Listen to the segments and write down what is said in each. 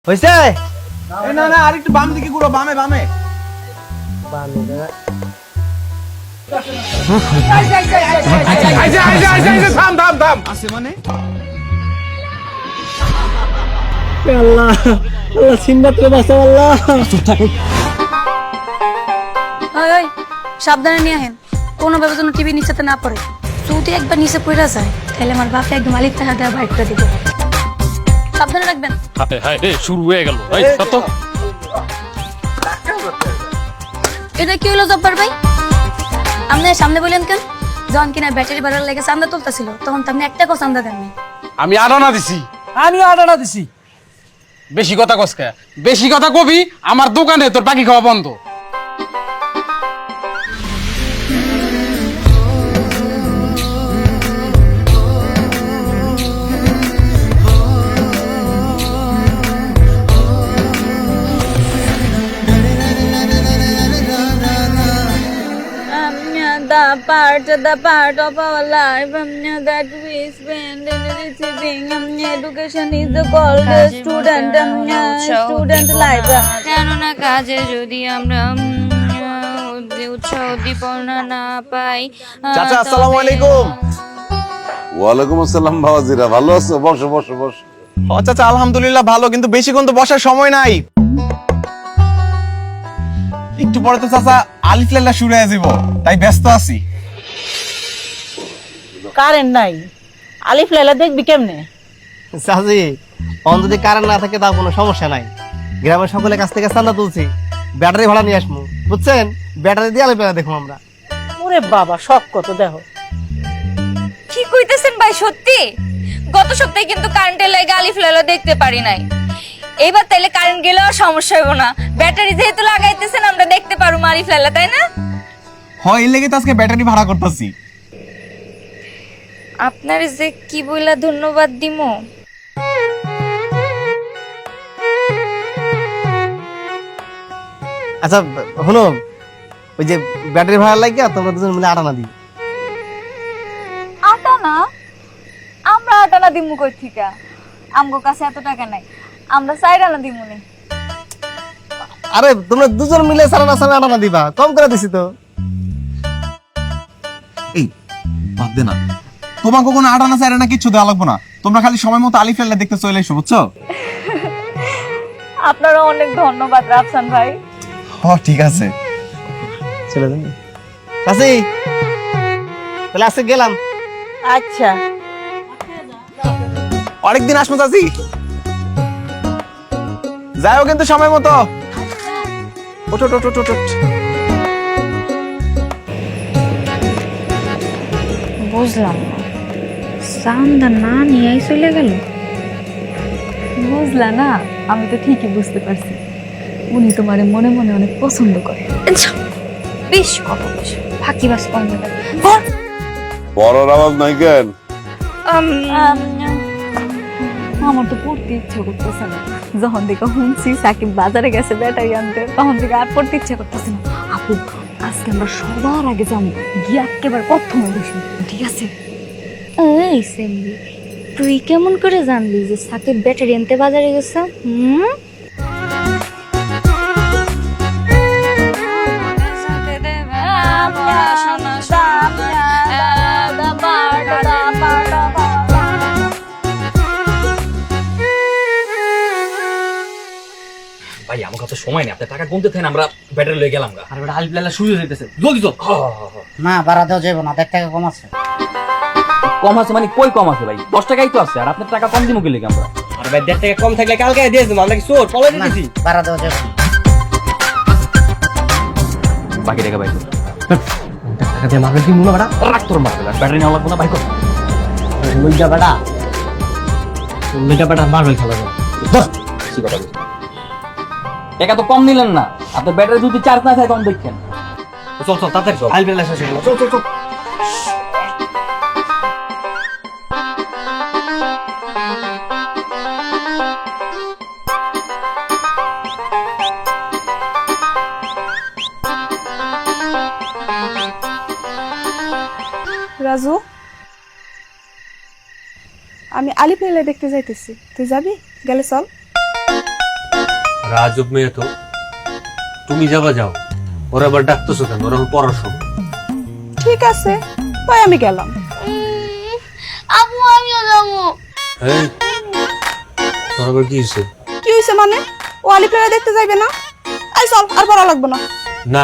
হইছে? না না আর একটু বাম দিকে ঘুরো, বামে বামে। থাম থাম থাম। আছে মানে আল্লাহ আল্লাহ সিম্বাতকে বাঁচাও আল্লাহ। ওই ওই সাবধানে নিয়ে আহেন, কোনোভাবে যেন টিভি নিচেতে না পড়ে। যদি একবার নিচে পড়ে যায় তাহলে আমার বাপে একদম মালিক টাকা দেওয়া বাইক করে দিব। সাবধানে রাখবেন। হায় হায় রে, শুরু হয়ে গেল। এই তো এটা কি হলো জব্বার ভাই? আপনি সামনে বললেন কেন? যখন কিনা ব্যাটারি বাড়ার লেগে চান্দা তুলতেছিল তখন তো আপনি একটা কো চান্দা দেননি। আমি আড়ানা দিছি। আমি আডানা দিছি। বেশি কথা কসকা, বেশি কথা কবি আমার দোকানে তোর বাকি খাওয়া বন্ধ। The part of our life that we spend in receiving education is called student life. কেননা কাজে যদি আমরা উৎসাহ উদ্দীপনা না পাই। চাচা আসসালামু আলাইকুম। ওয়ালাইকুম আসসালাম বাবাজিরা, ভালো আছো? বসো বসো বসো। ও চাচা আলহামদুলিল্লাহ ভালো, কিন্তু বেশিক্ষণ তো বসার সময় নাই। একটু পরে তো চাচা আলিফ লাইলা শুরু হয়ে যাব, তাই ব্যস্ত আছি। কারেন্ট নাই, আলিফ লাইলা দেখবি কেমনে? চাচি অন যদি কারেন্ট না থাকে তাও কোনো সমস্যা নাই। গ্রামের সকলের কাছ থেকে চান্দা তুলছি, ব্যাটারি ভাড়া নিয়ে আসবো বুঝছেন। ব্যাটারি দিয়ে আলিফ লাইলা দেখবো আমরা। ওরে বাবা, শখ কত দেখো। কি কইতেছেন ভাই? সত্যি গত সপ্তাহে কিন্তু কারেন্টের লাগে আলিফ লাইলা দেখতে পারি নাই। এইবার তাইলে কারেন্ট গেলেও সমস্যা হইব না, ব্যাটারি যেহেতু লাগাইতেছেন আমরা দেখতে পারবো আলিফ লাইলা, তাই না? হয় এর লেগে তো আজকে ব্যাটারি ভাড়া করতেছি। আপনার যে কি বইলা ধন্যবাদ দিমু। আচ্ছা হলো ওই যে ব্যাটারি ভাড়া লাগিয়া তোমরা দুজন মিলে আডানা দিই। আটানা? আমরা আটানা দিমু কই থিকা? আমগো কাছে এত টাকা নাই, আমরা চাইরানা দিমু নি। আরে তোমরা দুজন মিলে সারানা সামনে আডানা দিবা, কম করে দিছি তো। এই বাদ দে না, তোমাকে কোনো আটানা চাইরে না কিচ্ছু দেওয়া লাগবো না। তোমরা খালি সময় মতো আলিফ লাইলা দেখতে চলে এসো, বুঝছো? আপনারও অনেক ধন্যবাদ রাফসান ভাই। ঠিক আছে চলে যান চাচি, তাহলে আজকে গেলাম। আচ্ছা, আরেকদিন আসবো চাচি, যাইও কিন্তু সময় মতো। ওঠো ওঠো ওঠো ওঠো। বুঝলাম না, চান্দা না নিয়ে চলে গেল। বুঝলা না? আমি তো ঠিকই বুঝতে পারছি, উনি তোমারে মনে মনে অনেক পছন্দ করে। বেশ কত বেশি ফাঁকিবাজ কম দেবে। বড়র আওয়াজ নাই কেন? আমার তো পড়তে ইচ্ছা করতেছে না। যখন থেকে শুনছি সাকিব বাজারে গেছে ব্যাটারি আনতে, তখন থেকে আর পড়তে ইচ্ছা করতেছে না। আপু আজকে আমরা সবার আগে যাবো, গিয়ে একেবারে প্রথমে বসবো, ঠিক আছে? এই সেমবি, তুই কেমন করে জানলি যে সাকিব ব্যাটারি আনতে বাজারে গেছে? ভাই আমার কাছে সময় নেই, আপনার টাকা গুনতে থাকেন, আমরা ব্যাটারি লয়ে গেলাম। আর বেটা আলিফ লাইলা শুরু হইতেছে, জলদি তো। না বাড়া দেওয়া যাবে না, 1 টাকা কম আছে। কম আছে মানে কই কম আছে ভাই? 10 টাকাই তো আছে, আর আপনার টাকা কম দিমু কি লাগে আমরা? আর ভাই 1.5 টাকা কম থাকলে কালকে দিয়ে দেবো, আমরা কি চোর পলাই দিতেছি? বাড়া দেওয়া যাবে না। বাকি টাকা ভাই টাকা দিয়ে মারবেন কি মুনা বেটা? রাখ তোর মারবে, ব্যাটারি নেওয়া লাগবে না ভাই। কর লইজা বেটা, লইজা বেটা মারবে খেলা যাবে। কি কথা বলছিস? টাকা তো কম নিলেন না, আপনার ব্যাটারি যদি চার্জ না থাকে তখন দেখছেন। চল চল তাড়াতাড়ি চল, আলিফ লাইলা শেষ হয়ে গেল, চল চল চল। রাজু, আমি আলিফ লাইলা দেখতে যাইতেছি, তুই যাবি? গেলে চল। রাজব মেয়ে তো, তুমি যাবা যাও, ওরা আবার ডাকতেছো কেন? ওরা আমার পড়ার সময়। ঠিক আছে, তাই আমি গেলাম। আপু আমিও যাবো। এই, তোর আবার কি হয়েছে? কি হয়েছে মানে? ও আলিপ্লেয়ার দেখতে যাইবে না? আই চল, আর পড়া লাগবে না। না,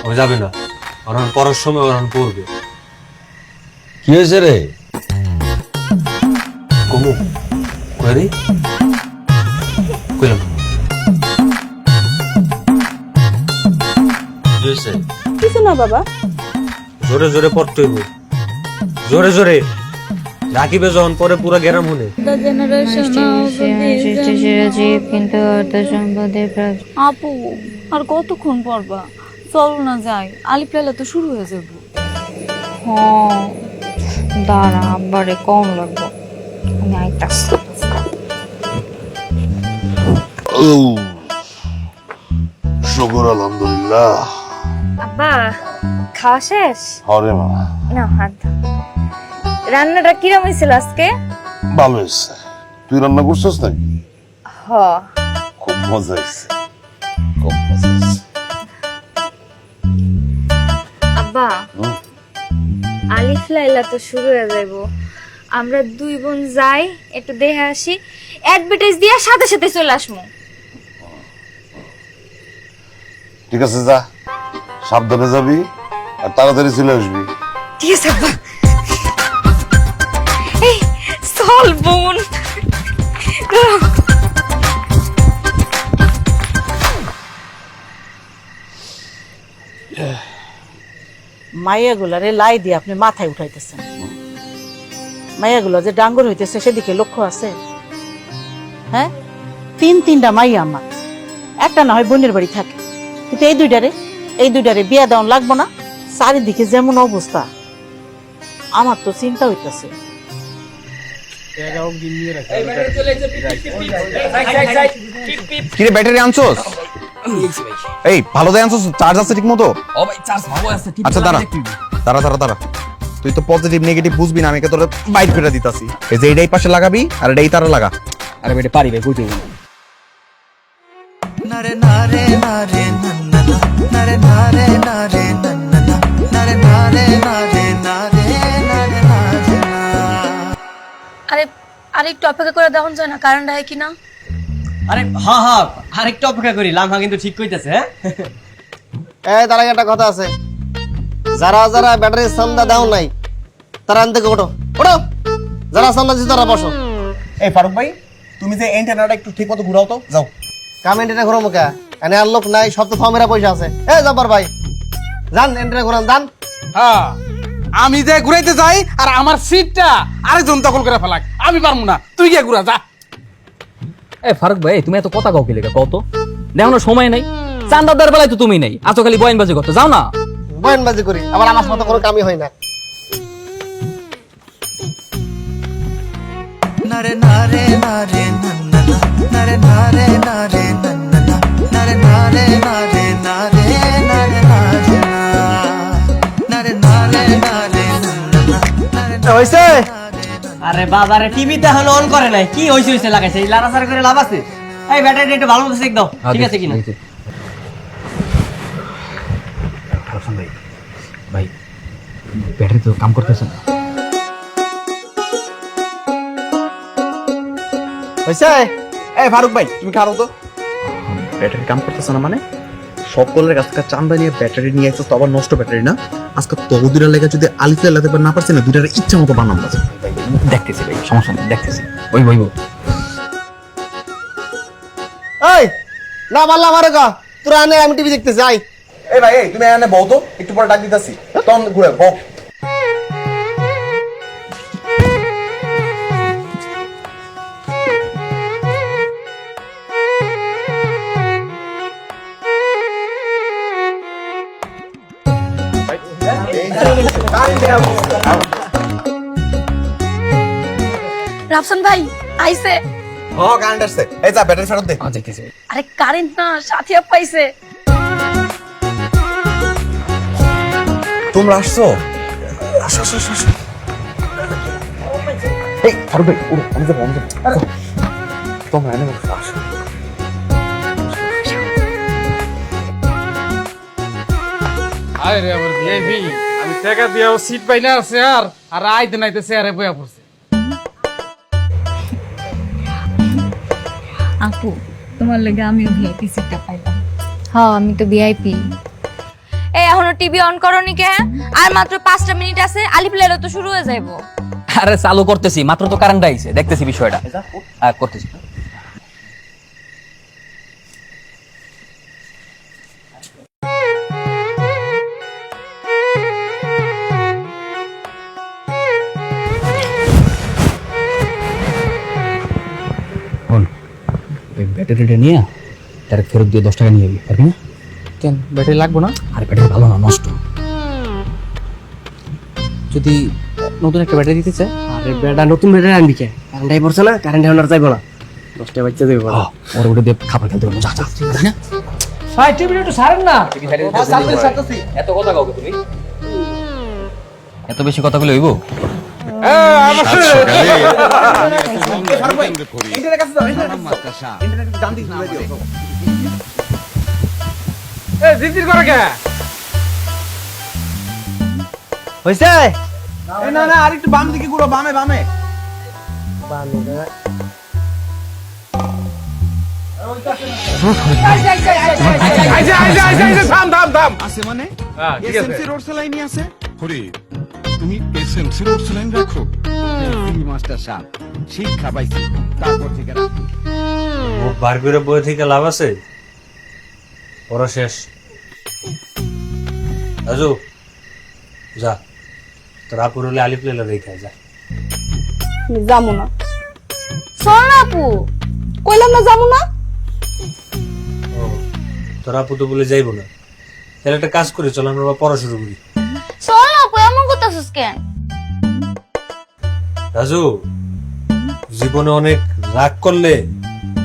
ও যাবে না, ওরা আমার পড়ার সময় ওরা পড়বে। কি হয়েছে রে? কমু কই কইলাম কি হয়েছে? কিছু না বাবা। জোরে জোরে পড়তে হইব, জোরে জোরে। রাখিবে যখন পরে পুরো গেরাম হলে। আপু আর কতক্ষণ পড়বা? চলো না যাই, আলিপ্লেয়ার তো শুরু হয়ে যাবো। হ্যাঁ দাঁড়া, আব্বারে কম লাগবো, আমি আইতাছি। শুকর আলহামদুলিল্লাহ। আব্বা খাওয়া শেষ? হরে মা, না হাত দাও। রান্নাটা কিরম হয়েছিল আজকে? ভালো হয়েছে। তুই রান্না করছিস নাকি? হ। খুব মজা হয়েছে, খুব মজা হয়েছে। আব্বা আলিফ লাইলা তো শুরু হয়ে যাইব, আমরা দুই বোন যাই একটু দেখে আসি, অ্যাডভার্টাইজ দিয়া সাথে সাথে চলে আসবো। ঠিক আছে, যা, সাবধানে যাবি আর তাড়াতাড়ি চলে আসবি। ঠিক আছে আব্বা। এই চল বোন। মাইয়াগুলারে লাই দিয়ে আপনি মাথায় উঠাইতেছেন। মাইয়াগুলো যে ডাঙ্গর হইতেছে সেদিকে লক্ষ্য আছে? হ্যাঁ, তিনটা মাইয়া আমার, একটা না হয় বোনের বাড়ি থাকে, কিন্তু এই দুইটারে বিয়া দেওয়া লাগবো না? চারিদিকে যেমন অবস্থা, আমার তো চিন্তা হইতেছে। কিরে ব্যাটারি আনছোস? এই ভালো দেয় আনছোস? চার্জ আছে ঠিক মতো? ও ভাই চার্জ ভালো আছে। আচ্ছা দাঁড়া, তুই তো পজিটিভ নেগেটিভ বুঝবি না, আমি তোর বাইট করে দিতাছি। এই যে এইটাই পাশে লাগাবি আর এটাই তারা লাগা। আরে বেটা পারি ভাই, বুঝতে নারে নারে নারে নান্না নারে নারে নারে নান্না নারে নারে নারে নারে নারে নারে। আরে আরেকটু অপেক্ষা করে দেখুন যায় না কারেন্ট হয় কিনা। আরে হ্যাঁ হ্যাঁ, আরেকটু অপেক্ষা করি, লামহা কিন্তু ঠিক কইতাছে। হ্যাঁ এই তার আগে একটা কথা আছে, যারা যারা ব্যাটারির চান্দা দাও নাই তারা আনতে ওঠো, ওঠো। যারা চান্দা দিচ্ছে তারা বসো। এই ফারুক ভাই, তুমি যে এন্টেনাটা একটু ঠিক মতো ঘুরাও তো, যাও। কাম এন্টেনা ঘুরো মুখা, এনে আর লোক নাই, সব তো থামেরা পয়সা আছে। এই জব্বার ভাই, যান এন্টেনা ঘুরান, যান। হ্যাঁ, আমি যে ঘুরাইতে যাই আর আমার সিটটা আরেকজন দখল করে ফেলাক, আমি পারবো না, তুই গিয়ে ঘুরা যা। এই ফারুক ভাই, তুমি এত কথা কাউকে লেগে কত? দেখো না সময় নাই, চান্দা দেওয়ার বেলায় তো তুমি নাই, আছো খালি বয়ানবাজি করতে। যাও না। বয়ানবাজি করি, আবার আমার মতো কোনো কামই হয় না। নারে নারে নারে নান্না নারে নারে নারে নান্না নারে নারে নারে নারে নারে নারে নারে নারে নারে নান্না। হইছে? আরে বাবারে, টিভিতে এখন অন করে নাই, কি হইছে লাগাইছে, এই লারাসার করে লাভ আছে? এই ব্যাটারি একটু ভালো মতো চেক দাও, ঠিক আছে কিনা। ভাই ব্যাটারি তো কাম করতেছে না। হইছে? এই ফারুক ভাই, তুমি খাও তো। ব্যাটারি কাম করতেছে না মানে? সকলের কাছ থেকে চান্দা নিয়ে ব্যাটারি নিয়ে আসছো, তো আবার নষ্ট ব্যাটারি না। আজকে তহদিরা লেগে যদি আলিফে লাগাতে না পারছি না, দুইটার ইচ্ছা মতো বানাম আছে। দেখতেছি ভাই, সমস্যা নেই, দেখতেছি। ওই ভাই এই না পারলে আমারে কা, তোরা আনে, আমি টিভি দেখতে যাই। এই ভাই, এই তুমি এখানে বউ তো, একটু পরে ডাক দিতাছি, তখন ঘুরে বউ। রাফসান ভাই আইছে। ও কারেন্ট আসছে, এই যা ব্যাটারি ফেরত দে। দেখতেছি। আরে কারেন্ট না, সাথী আপ পাইছে। তোমরা আসছো? আসো আসো আসো। এই ফারুক ভাই, ওরে আমি যাবো। তোমরা এনে বসো, আসো। হায় রে আমার ভিআইপি, আমি টাকা দিয়েও সিট পাই না আছে আর আইতে নাইতে চেয়ারে বয়া পড়ছে। আপু তোমার লেগে আমিও ভিআইপি সিটটা পাইলাম। হ্যাঁ আমি তো ভিআইপি। এই এখনো টিভি অন করনি কে? আর মাত্র 5টা মিনিট আছে, আলিফ লাইলা তো শুরু হয়ে যাইবো। আরে চালু করতেছি, মাত্র তো কারেন্ট আইছে, দেখতেছি বিষয়টা। করতেছি। ব্যাটারিটা নিয়ে ডাইরেক্ট ফেরত দিয়ে 10 টাকা নিয়ে যাবি, পারবি না? কেন ব্যাটারি লাগবো না? আরে ব্যাটারি ভালো না, নষ্ট। যদি নতুন একটা ব্যাটারি দিতে চায়, আরে বেটা নতুন ব্যাটারি আনবি কে? কারেন্ট আই পড়ছে না, কারেন্ট এখন আর যাইবো না, 10টা বাচ্চা দেবে বড়। ওর ওটা দিয়ে খাবার খেলতে পারবো। যা যা, তাই না? ভাই টিভি একটু ছাড়েন না। এত কথা কাউকে তুমি, এত বেশি কথা বলে হইব? জিজির করে কে? হইছে? না না, আর একটু বাম দিকে ঘুরো, বামে বামে। থাম। আছে মানে হ্যাঁ ঠিক আছে। এসএমসি রোড সেলাইনি আছে। ফরিদ, তুমি এসএমসি রোড সেলাইন রাখো? মাস্টার সাহেব শিক্ষা পাইছি, তারপর থেকে রাখি। ও বার করে বই থেকে লাভ আছে? পড়া শেষ। রাজু যা, তোর আপুর হলে আলিফ লাইলা দেখে যা। যাবো না, চল না আপু। কইলাম না যাবো না। ও তোর আপু তো বলে যাইবো না, তাহলে একটা কাজ করি, চল আমরা পড়া শুরু করি। চল না আপু, এমন করতেছিস কেন? রাজু, জীবনে অনেক রাগ করলে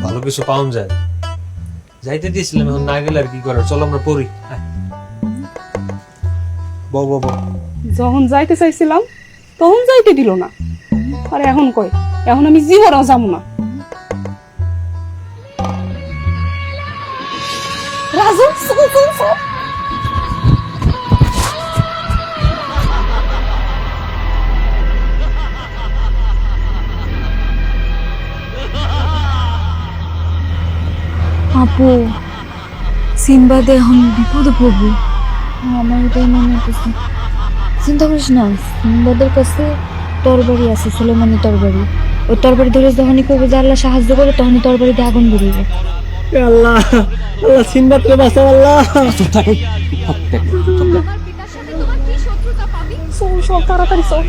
ভালো কিছু পাওয়া যায়। যাইতে দিয়েছিলাম, এখন না গেলে আর কি করার, চল আমরা পড়ি। বউ বউ বউ। যখন যাইতে চাইছিলাম তখন যাইতে দিল না, আর এখন কই এখন আমি জীবনেও যাবো না। রাজু চল চল চল। আপু সিনবাদে এখন বিপদে পড়বো, আমার এটাই মনে হচ্ছে। চিন্তা করিস না, সিনবাদের কাছে তরবারি আছে, সুলেমানি তরবারি। ওই তরবারি ধরে যখনই করবে যে আল্লাহ সাহায্য করে, তখনই তরবারিতে আগুন বেরিয়ে আল্লাহ আল্লাহ সিনবাদকে বাঁচাও আল্লাহ। চল তাড়াতাড়ি চল।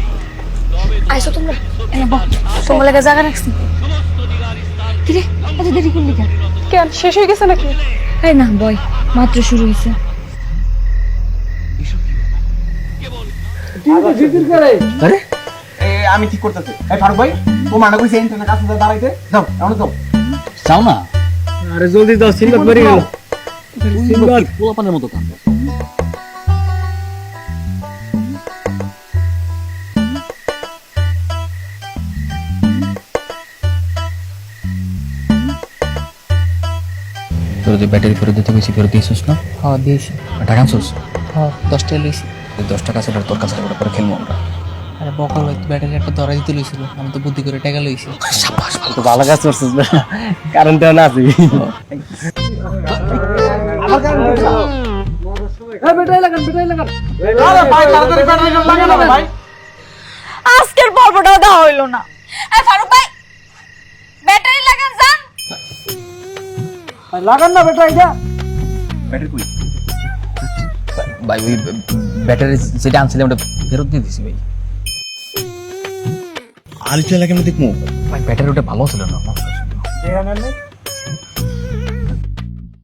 আইসো তোমরা, এনে বল, তোমার লাগা জায়গা রাখছি। কিরে এত দেরি করলি কেন? কেন শেষ হয়ে গেছে নাকি? এই না বয়, মাত্র শুরু হয়েছে। আরে আমি ঠিক করতেছি। এই ফারুক ভাই, ও মানা কইছে ইন্টারনেট কাছে দাঁড়াইতে যাও, এখন যাও। চাও না? আরে জলদি যাও, সিনবাদ মরে গেল। সিনবাদ পোলাপানের মতো কান। তোর যে ব্যাটারি ফেরত দিতে গেছি, ফেরত দিয়েছিস না? হ্যাঁ দিয়েছি। টাকা আনছিস? হ্যাঁ 10 টাকা লইছি। 10 টাকা আছে, তোর কাছে পরে খেলবো আমরা। আরে বকর ভাই ব্যাটারি একটা ধরা দিতে লইছিল, আমি তো বুদ্ধি করে টাকা লইছি। সাবাস, ভালো। তো ভালো কাজ করছিস না, কারণ তো না আছে। আরে ভাই তাড়াতাড়ি ব্যাটারি লাগা না ভাই। আজকের পর্বটাও দেওয়া হইলো না। এই ফারুক ভাই, ব্যাটারি লাগান যান। লাগান না ব্যাটারিটা। ব্যাটারি কই? ভাই ওই ব্যাটারি যেটা আনছিলাম ওটা ফেরত দিয়ে দিছি ভাই। আলিফ লাইলা কেমন দেখমু? ভাই ব্যাটারি ওটা ভালো ছিল না।